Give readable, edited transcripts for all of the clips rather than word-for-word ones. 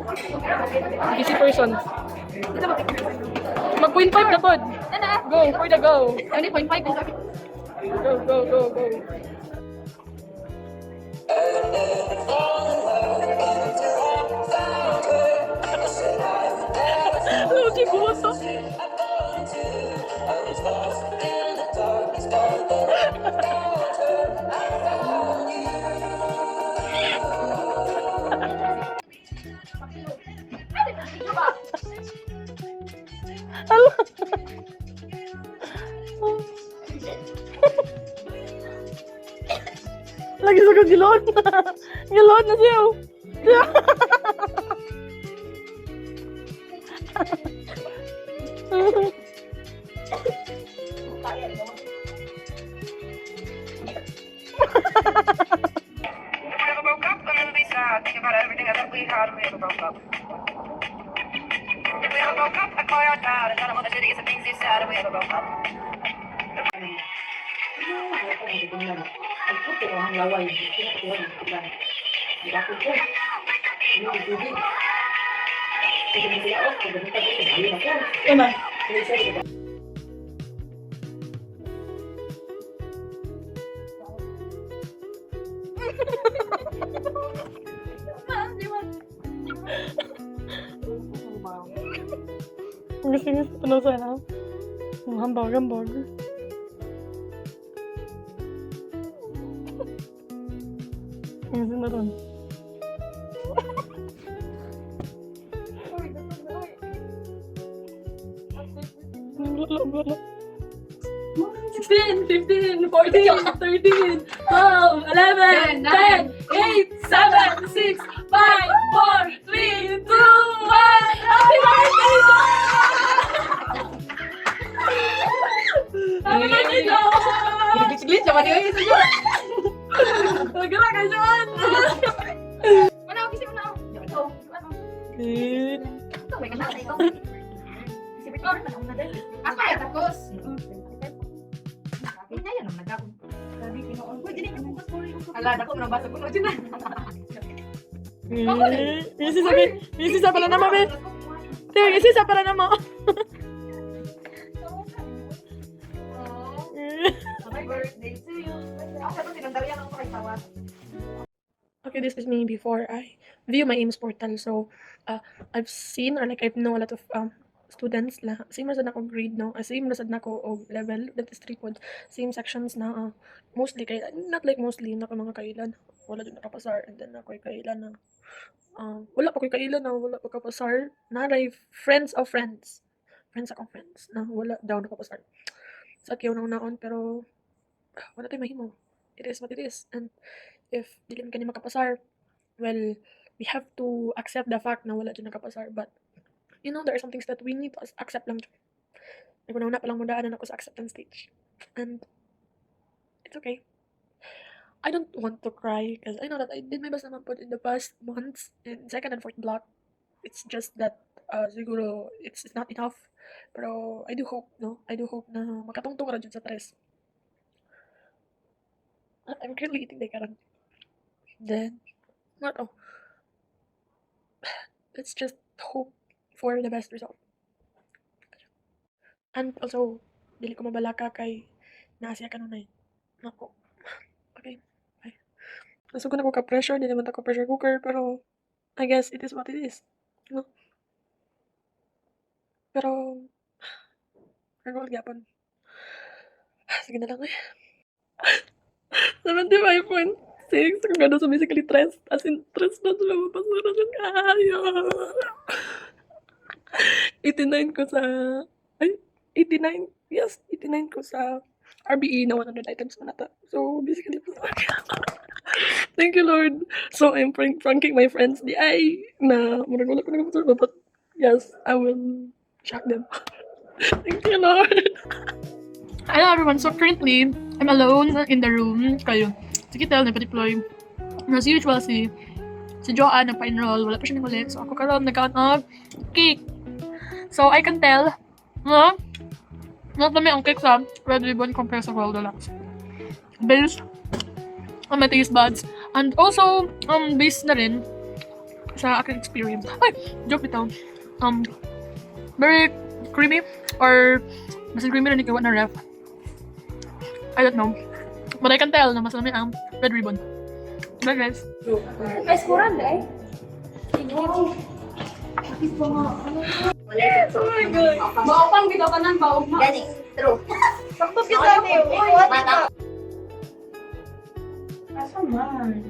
Busy person. Mag 0.5 na pod. Go, for the go. Only 0.5 is okay. Go, go, go, go. Lugi buto. Hala. Lagi sa gilod na. Gilod na siya. Think about everything I thought we had when we ever broke up. If we ever broke up, I'd call your dad and tell him all the shitty things he said if we ever broke up. Gusto ano sana? Hambog. Gusto na ron. Wala. 16, 15, 14, 13, 12, 11, 10, 8, 7, 6, 5, 4, 3, 2, 1. Happy birthday! Happy birthday, John! Glit-glit siya, mali yun. Magala ka, John! Ano, kasi mo na ako. Ito. Good. Ito, may kanata ito. Si Victor, panahon na din. Ako ay tapos. Hindi na yan ang nagkakong. Sabi, pinoon ko, hindi na yung story. Ala, ako, nabasa ko na dyan na. Misi sa pala naman, be. Tiyo, misi sa pala naman. Happy birthday to you. Ako, sabi, sinandali yan ako kay tawad. Okay, this is me before I view my AIMS portal. So, I've seen or like I've know a lot of students la same ra sad nako grade no, same ra sad nako og level that is 3 pods, same sections na mostly kay not like mostly na mga kailan wala jud nakapasar and then ako kailan na wala pa koy kailan na wala pa kapasar na friends of friends akong friends na wala daw nakapasar sa kyaw nang naon pero wala tay mahimo, it is what it is, and if dili man kani makapasar, well, we have to accept the fact na wala jud nakapasar, but you know, there are some things that we need to accept lang. Naguna-una pa lang mo daanan ako sa acceptance stage. And it's okay. I don't want to cry because I know that I did my best naman po in the past months in second and fourth block. It's just that siguro it's not enough. Pero I do hope, no? I do hope na makatungtong ra jud sa tres. I'm currently eating the karang. Then, not oh. Let's just hope for the best result. And also, dili ko mabalaka kay naasya ka nun. Nako. Okay. Bye. Nasugo na ko ka-pressure, di naman ako pressure cooker, pero I guess it is what it is. No? Pero, nagawal gyapon. Sige na lang eh. 75.6 kung gano'n sa basically 3. As in, 3 na sila mapasura ng kayo. 89 ko sa 89 yes 89 ko sa RBE na 100 items na nata. So basically thank you Lord. So I'm pranking my friends di ay na murag wala ko nagpasura, but yes, I will shock them. Thank you Lord. Hello everyone, so currently I'm alone in the room kayo. Sige tell na pa-deploy. As usual si Joanne nagpa-enroll, wala pa siya nang ulit. So ako karon nagkaon og cake. So I can tell, no? Not dami ang cake sa Red Ribbon compared sa World Deluxe. Based on my taste buds. And also, based na rin sa aking experience. Ay, joke bitaw. Very creamy or mas creamy rin ikaw na ref. I don't know. But I can tell na mas lami ang red ribbon. Bye guys. Guys, kurang deh. Oh my God. Baopang gitu kanan baop ma. Jadi, true. Sakto kita ni. Mata. Asa man?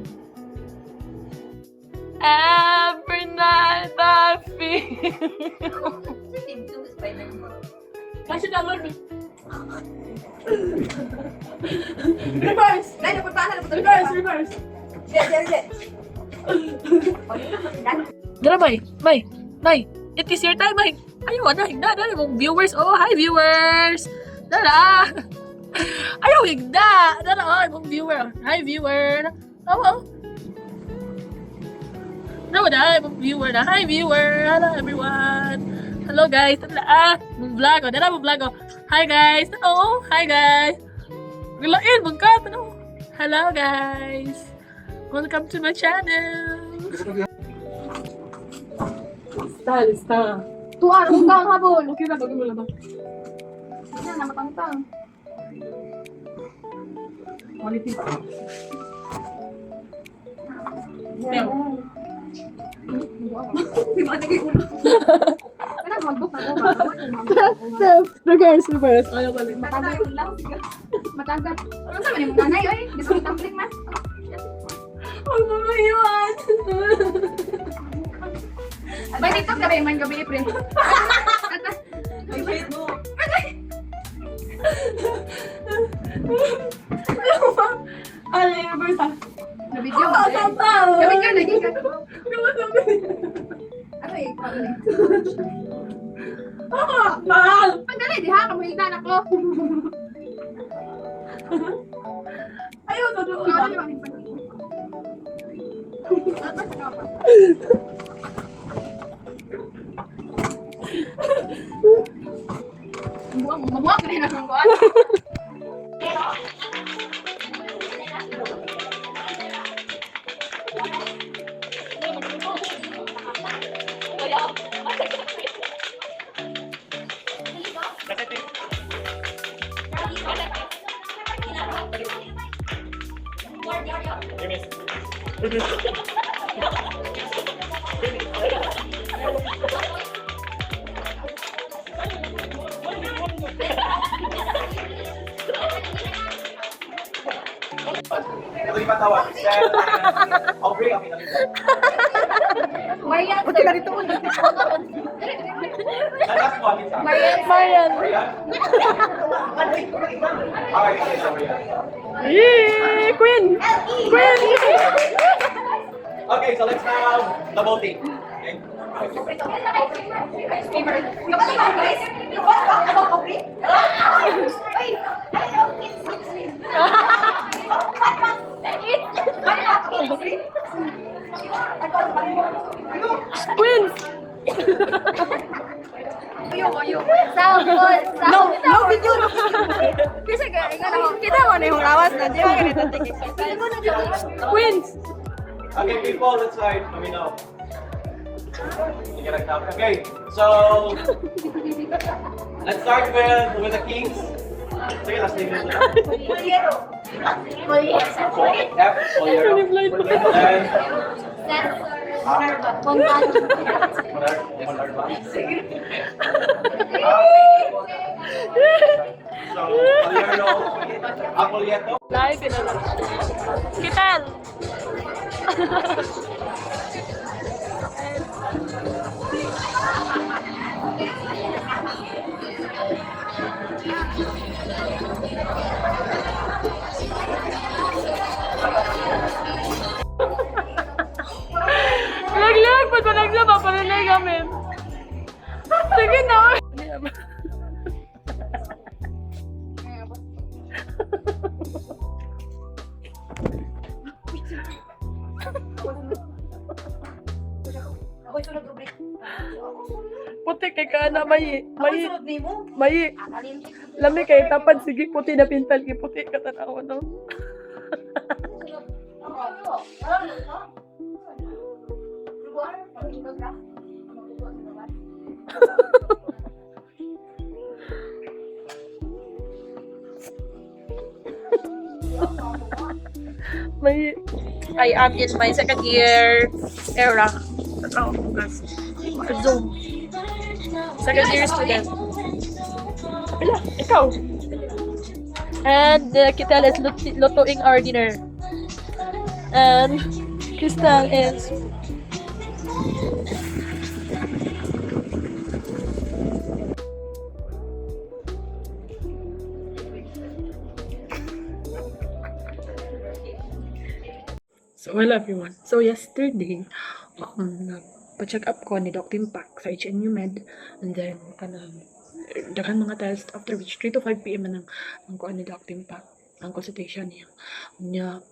Every night I feel. Kasi download me. Reverse. Dai dapat paano dapat reverse, reverse. Dara, May. It is your time, May. Ayaw, higda. Dara, mong viewers. Oh, hi, viewers. Dara. Ayaw, higda. Dara, mong viewer. Hi, viewer. Oh. Dara, mong viewer na. Hi, viewer. Hello, everyone. Hello, guys. Dara, mong vlog. Dara, mong vlog. Hi, guys. Oh, hi, guys. Gilain, magkat. Hello, guys. Welcome to my channel. Style. Tuan, utang habon. Okay na, bagay mo lang ba? Yan na matangtang. Quality ba? Di ba nagay ulo? Kanang mag-book na ko. Reverse. Ayaw balik. Matagal lang. Matagal. Ano sa man yung nanay oy? Gusto ni tumbling man. Huwag mo maiwan. Bay dito gabi pre. Ay wait mo. Ano yung reverse ah? Na video mo. Na video lagi ka. Ano eh? Mahal! Pagdali di ha kamuhitan ako. Ayaw sa doon. Ano yung Mabuak rin ako. Ito yung patawag. Aubrey, ang pinakita. Marian. The last one is Marian. Marian. Okay, okay, sorry. Yee! Queen! Okay, so let's have the voting. Okay. Queen! No video! Kasi kita mo na yung lawas na di ba ganito tingin. Queens! Okay, people, let's start. Let me know. Okay, so let's start with the kings. Sige, last name is F. So, Apolyeto. Live in Kital! Lag, ba't ba nagsama? Palalay kami. Sige na. Puti kay kana may lami kay tapad sige puti na pintal kay puti ka tanaw no. Ano? I am in my second year era. Zoom. Second year student. Wala, ikaw. And Kitel is lutuing our dinner. And Crystal is So, hello everyone. So, yesterday, nagpa-check up ko ni Doc Timpak sa HNU Med. And then, daghan mga test after which 3 to 5 p.m. man ang kuan ni Doc Timpak, ang consultation niya.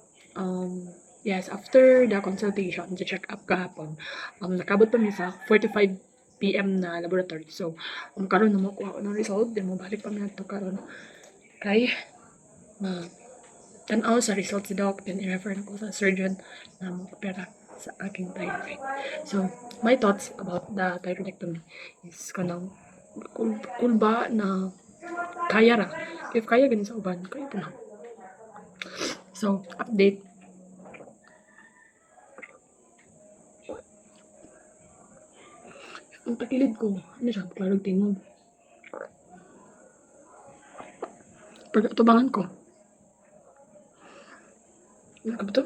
Yes, after the consultation, the check up kahapon, nakabot pa mi sa 45 p.m. na laboratory. So, karon na makuha ko ng result, then mo balik pa mi adto karon kay tanaw sa result si Doc, then i-refer na ko sa surgeon na mag-opera sa aking thyroid. So, my thoughts about the thyroidectomy is kanang cool ba na kaya ra. If kaya ganun sa uban, kaya po na. So, update. Ang takilid ko, ano siya, klarog tingog. Pagkatubangan ko. Ano ba to?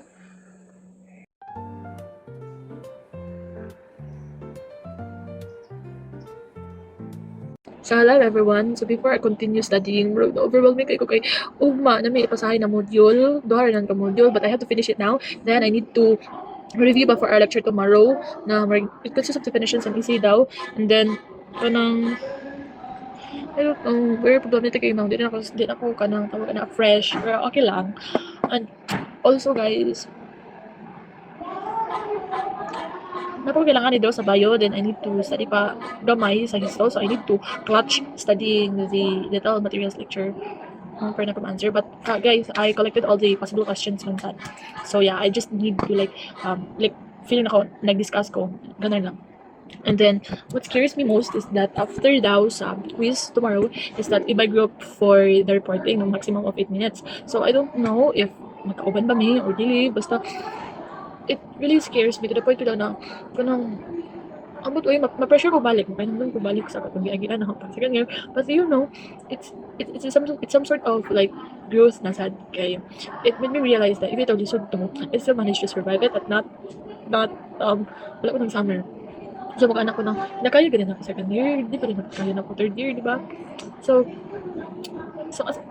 So, hello everyone. So, before I continue studying, overwhelming kayo kay ugma na may ipasahay na module. Duha rin ka module, but I have to finish it now. Then, I need to review ba for our lecture tomorrow na it consists of definitions and essay daw. And then, kanang I don't know, very problematic kayo now. Di ako kanang tawag na fresh, pero okay lang. And also guys, napakailangan daw sa bio, then I need to study pa gamay sa histo, so I need to clutch studying the detailed materials lecture for na answer. But guys, I collected all the possible questions from that. So yeah, I just need to like feeling ako, nag-discuss ko, ganun lang. And then, what scares me most is that after daw sa quiz tomorrow, is that iba group for the reporting ng maximum of 8 minutes. So, I don't know if magkauban ba may or dili, basta it really scares me to the point to na kanang ambot oy ma-pressure ko balik, kailangan ko balik sa katong giagian ako pa second year. But you know, it's some sort of like growth na sad kay it made me realize that if ito lisod to, I still managed to survive it at not wala ko ng summer. So, mag-anak ko na, nakaya ganyan ako second year, di pa rin nakaya na ako third year, di ba? So,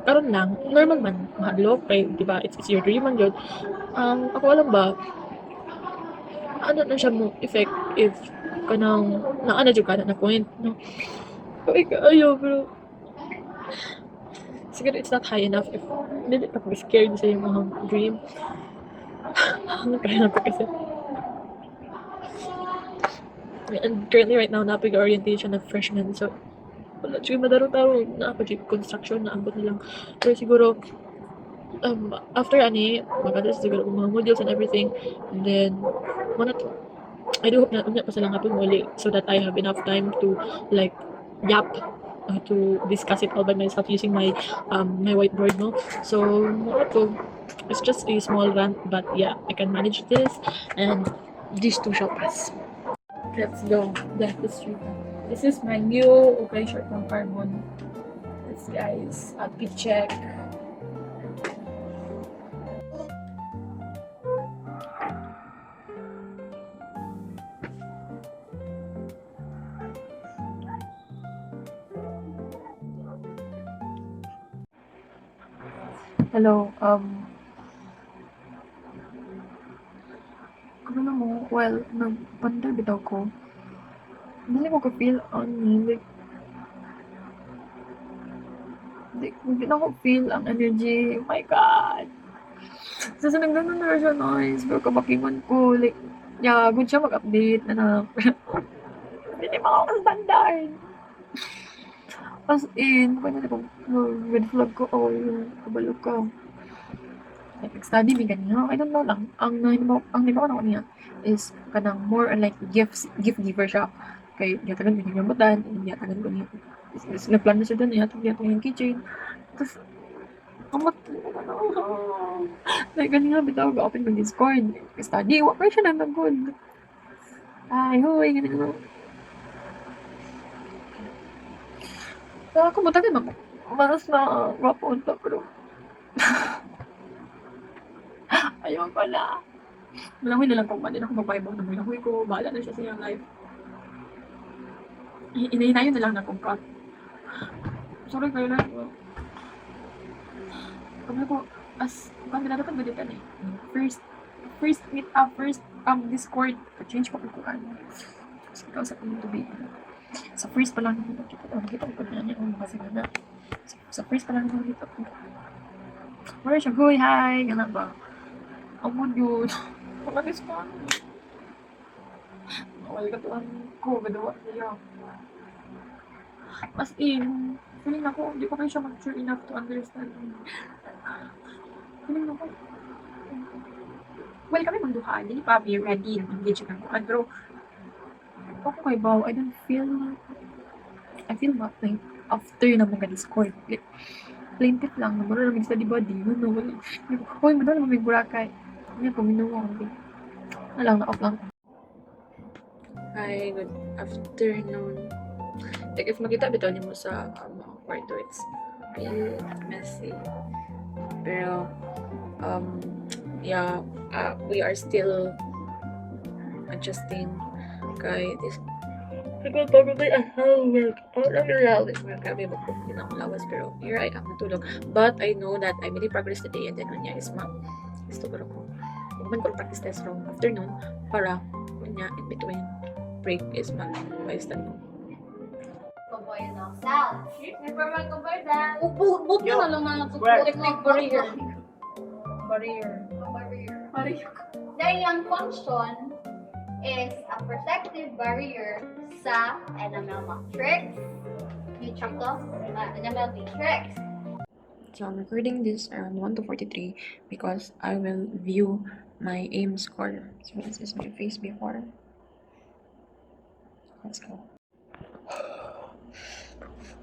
karon lang, normal man, mahadlok, kay, di ba, it's your dream man yun. Ako alam ba, ano na siya mo effect if kanang, naana dyan ka na point, no? Okay, ayaw, pero, siguro it's not high enough if, hindi ka scared sa yung mga dream. Kaya na ko kasi. And currently right now, napig-orientation of freshmen. So, wala siya madaro tao na construction na ambot nilang. Pero siguro, after ani, maganda siguro mga modules and everything. And then, I do hope na pa sila nga muli so that I have enough time to like yap to discuss it all by myself using my my whiteboard, no? So, it's just a small rant, but yeah, I can manage this and these two shall pass. Let's go. That's the street. This is my new shirt from Carbon. This guys, outfit check. Hello, ano na mo, well, nagpanda bitaw ko. Hindi ko ka-feel on me, like, hindi na ko feel ang energy, oh my god. So, nagdanon na siya noise, pero kabakingon ko, like, yeah, good siya mag-update na hindi mga ako standard. As in, kanya na kung red flag ko, o yung kabalo ko. Like, study me ganyan. I don't know lang. Ang naibaw na ko niya is kanang more like gift giver siya. Kay yatagan ko yung rambutan, yatagan ko niya. Nagplano siya doon, yatagan yung kitchen. Tapos, amat, like, ganun nga, bitaw, ga-open ng Discord. Study, wak pa siya na nag-good. Ay, huy, ganun nga. So, ako mo tagal, maras na rapon pa, pero, ayaw pala. Malahoy na lang kung hindi na ako magpaibang na malahoy ko. Bahala na siya sa iyang life. Inahinayon na lang na kung cut. Sorry kayo lang. Kami ko, as, kung pinadapan ko dito eh. First meet up, first Discord. Change pa ko ano. Kasi ikaw sa kong tubig. Sa first pa lang nakita ko na niya kung kasi na. Sa first pa lang nakita ko. Wala siya, huy, hi, gano'n ba? Amod yun. Pagkakis pa. Wala ka tuwan ko, gadawa niya. As in, feeling ako, hindi ko kayo siya mature enough to understand. Feeling ako, well, kami magduhaan, hindi pa be ready na engage ng kuhan, pero ako kay Bao, I feel nothing after na mga Discord. Like, plaintiff lang, namuro na mag-study body, no, wala. Hoy, madala mamig burakay. Hindi ko minuwa ko. Na-off lang. Hi, good afternoon. Like, if makita bitaw niyo mo sa kwarto, it's real messy. Pero, yeah, we are still adjusting kay this. Nagpapagod ay work. Lang reality. Kami magpupunta ng lawas, pero here I am natulog. But I know that I made progress today, and then kunya is gusto ko ko. Huwag ko practice test from afternoon para kunya in between break is mag-wisdom ko. Kuboy na Sal. Never mag-cover that. Upot na lang na technique barrier. Dahil ang function is a protective barrier sa enamel matrix. Enamel matrix. So I'm recording this around 1 to 43 because I will view my aim score. So this is my face before. Let's go.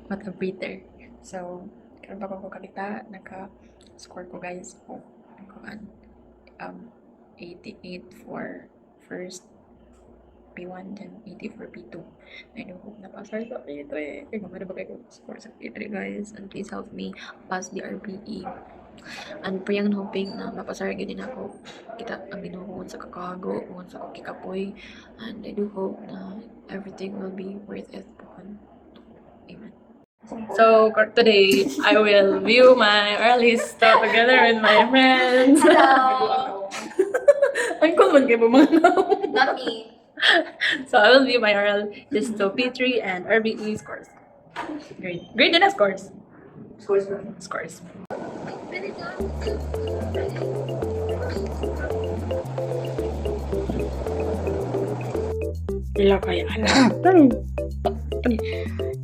What a breather. So, karon pa ko kakita, naka-score ko guys. Oh, nagkuhan. 88 for first P1, then 80 for P2. I do hope na pasar sa P3. Kaya gumana ba kayo score sa P3 guys? And please help me pass the RBE. And praying and hoping na mapasar din ako. Kita ang binuhon sa kakago, sa kikapoy. And I do hope na everything will be worth it. Amen. So today I will view my early stuff together with my friends. Hello. Ang cool man kayo mga Not me. So I will view my oral Disto P3 and RBE scores. Great. Great din na scores. Scores. Hello kaya.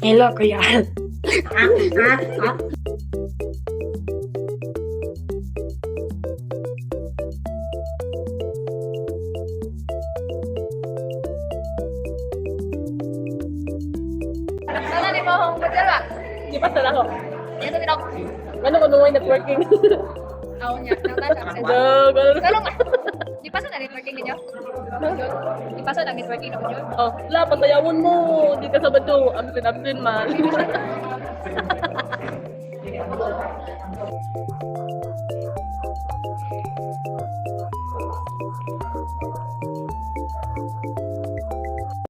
Hello kaya. Sana di mo akong padala. Di pa sala ko. Dito din ako. Ano ko nung networking? Ako niya. Pero di pa sa networking ninyo? Di pa sa networking na mo? Oh, wala, patayawon mo. Hindi ka sabad to. Absent man.